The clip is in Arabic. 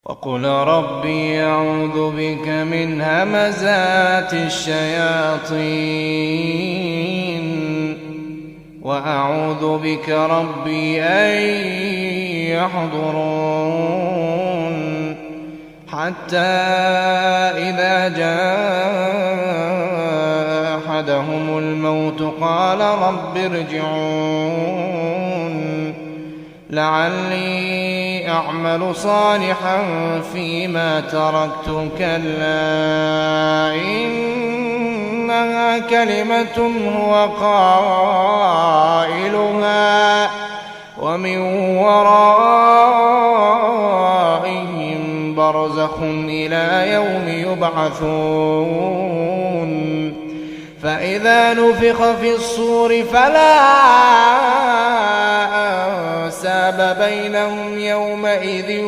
وقل ربي أعوذ بك من همزات الشياطين وأعوذ بك ربي أن يحضرون حتى إذا جاء أحدهم الموت قال رب ارجعون لعلي أعمل صالحا فيما تركت كلا إنها كلمة هو قائلها ومن ورائهم برزخ إلى يوم يبعثون فإذا نفخ في الصور فلا أنساب بينهم يومئذ